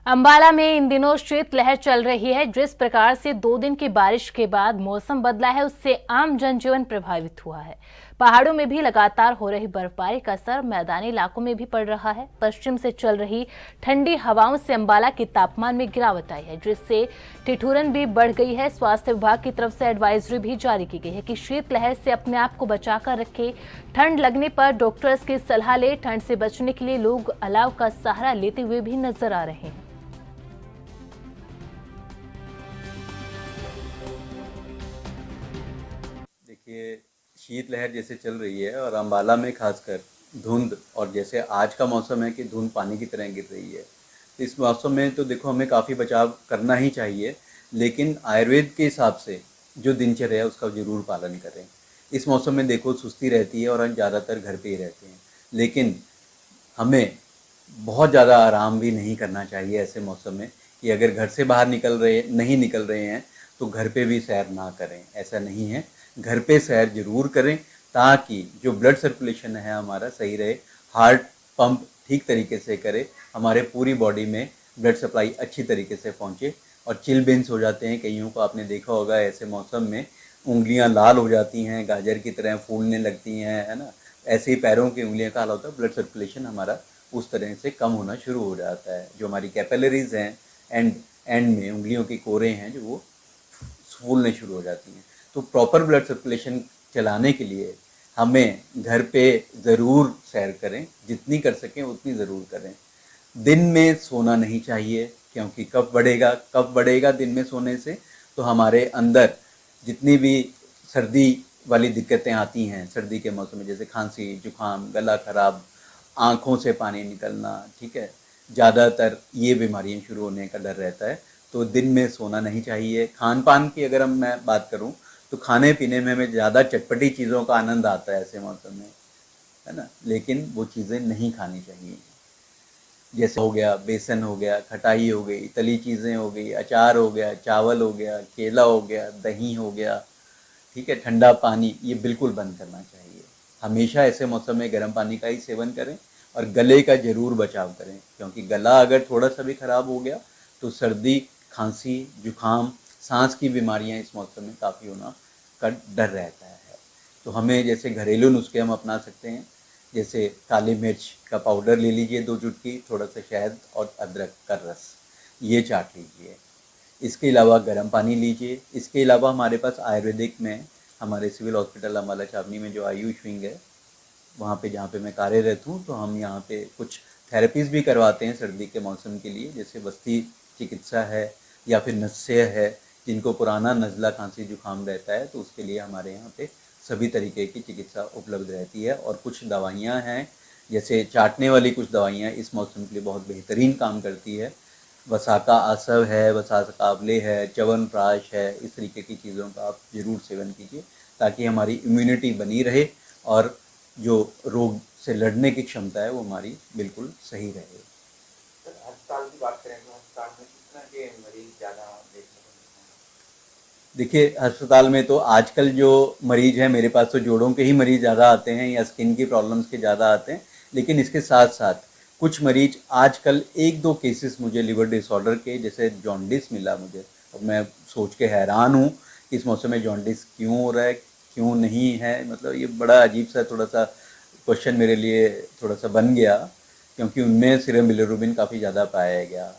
अंबाला में इन दिनों शीतलहर चल रही है। जिस प्रकार से 2 दिन की बारिश के बाद मौसम बदला है, उससे आम जनजीवन प्रभावित हुआ है। पहाड़ों में भी लगातार हो रही बर्फबारी का असर मैदानी इलाकों में भी पड़ रहा है। पश्चिम से चल रही ठंडी हवाओं से अंबाला के तापमान में गिरावट आई है, जिससे ठिठुरन भी बढ़ गई है। स्वास्थ्य विभाग की तरफ से एडवाइजरी भी जारी की गई है कि शीतलहर से अपने आप को बचाकर रखे। ठंड लगने पर डॉक्टर्स की सलाह ले। ठंड से बचने के लिए लोग अलाव का सहारा लेते हुए भी नजर आ रहे हैं। देखिए, शीतलहर जैसे चल रही है और अंबाला में खासकर धुंध, और जैसे आज का मौसम है कि धुंध पानी की तरह गिर रही है, तो इस मौसम में तो देखो हमें काफ़ी बचाव करना ही चाहिए। लेकिन आयुर्वेद के हिसाब से जो दिनचर्या है उसका ज़रूर पालन करें। इस मौसम में देखो सुस्ती रहती है और हम ज़्यादातर घर पे ही रहते हैं, लेकिन हमें बहुत ज़्यादा आराम भी नहीं करना चाहिए ऐसे मौसम में कि अगर घर से बाहर नहीं निकल रहे हैं तो घर पे भी सैर ना करें। ऐसा नहीं है, घर पे सैर ज़रूर करें ताकि जो ब्लड सर्कुलेशन है हमारा सही रहे, हार्ट पंप ठीक तरीके से करे, हमारे पूरी बॉडी में ब्लड सप्लाई अच्छी तरीके से पहुँचे। और चिलबेंस हो जाते हैं कईयों को, आपने देखा होगा ऐसे मौसम में उंगलियां लाल हो जाती हैं, गाजर की तरह फूलने लगती हैं, है ना। ऐसे ही पैरों की उंगलियां का हाल होता है, ब्लड सर्कुलेशन हमारा उस तरह से कम होना शुरू हो जाता है। जो हमारी कैपिलरीज हैं एंड एंड में उंगलियों की कोरें हैं जो वो फूलने शुरू हो जाती हैं। तो प्रॉपर ब्लड सर्कुलेशन चलाने के लिए हमें घर पे ज़रूर सैर करें, जितनी कर सकें उतनी ज़रूर करें। दिन में सोना नहीं चाहिए, क्योंकि कब बढ़ेगा दिन में सोने से, तो हमारे अंदर जितनी भी सर्दी वाली दिक्कतें आती हैं सर्दी के मौसम में, जैसे खांसी, जुकाम, गला खराब, आँखों से पानी निकलना, ठीक है, ज़्यादातर ये बीमारियाँ शुरू होने का डर रहता है। तो दिन में सोना नहीं चाहिए। खान पान की अगर मैं बात करूँ तो खाने पीने में हमें ज़्यादा चटपटी चीज़ों का आनंद आता है ऐसे मौसम में, है ना, लेकिन वो चीज़ें नहीं खानी चाहिए। जैसे हो गया बेसन, हो गया खटाई, हो गई तली चीज़ें, हो गई अचार, हो गया चावल, हो गया केला, हो गया दही, हो गया, ठीक है, ठंडा पानी, ये बिल्कुल बंद करना चाहिए। हमेशा ऐसे मौसम में गर्म पानी का ही सेवन करें और गले का ज़रूर बचाव करें, क्योंकि गला अगर थोड़ा सा भी ख़राब हो गया तो सर्दी, खांसी, जुकाम, सांस की बीमारियां इस मौसम में काफ़ी होना का डर रहता है। तो हमें जैसे घरेलू नुस्खे हम अपना सकते हैं, जैसे काली मिर्च का पाउडर ले लीजिए 2 चुटकी, थोड़ा सा शहद और अदरक का रस, ये चाट लीजिए। इसके अलावा गर्म पानी लीजिए। इसके अलावा हमारे पास आयुर्वेदिक में हमारे सिविल हॉस्पिटल अम्बाला छावनी में जो आयुष विंग है, वहाँ पे जहाँ पे मैं कार्यरत हूँ, तो हम यहाँ पे कुछ थेरेपीज़ भी करवाते हैं सर्दी के मौसम के लिए, जैसे वस्ती चिकित्सा है या फिर नस्य है। जिनको पुराना नज़ला, खांसी, जुकाम रहता है तो उसके लिए हमारे यहाँ पे सभी तरीके की चिकित्सा उपलब्ध रहती है। और कुछ दवाइयाँ हैं, जैसे चाटने वाली कुछ दवाइयाँ इस मौसम के लिए बहुत बेहतरीन काम करती है। वसाका आसव है, वसाका आंवले है, च्यवनप्राश है, इस तरीके की चीज़ों का आप ज़रूर सेवन कीजिए ताकि हमारी इम्यूनिटी बनी रहे और जो रोग से लड़ने की क्षमता है वो हमारी बिल्कुल सही रहे। सर, अस्पताल की बात करें तो अस्पताल में किस तरह के मरीज ज़्यादा देखने को मिलते हैं? देखिए, अस्पताल में तो आजकल जो मरीज़ हैं, मेरे पास तो जोड़ों के ही मरीज़ ज़्यादा आते हैं या स्किन की प्रॉब्लम्स के ज़्यादा आते हैं। लेकिन इसके साथ-साथ कुछ मरीज़ आजकल 1-2 केसेस मुझे लिवर डिसऑर्डर के, जैसे जॉन्डिस मिला मुझे। अब मैं सोच के हैरान हूँ कि इस मौसम में जॉन्डिस क्यों हो रहा है, क्यों नहीं है? मतलब ये बड़ा अजीब-सा थोड़ा-सा क्वेश्चन मेरे लिए थोड़ा-सा बन गया, क्योंकि उनमें सीरम बिलिरुबिन काफ़ी ज़्यादा पाया गया।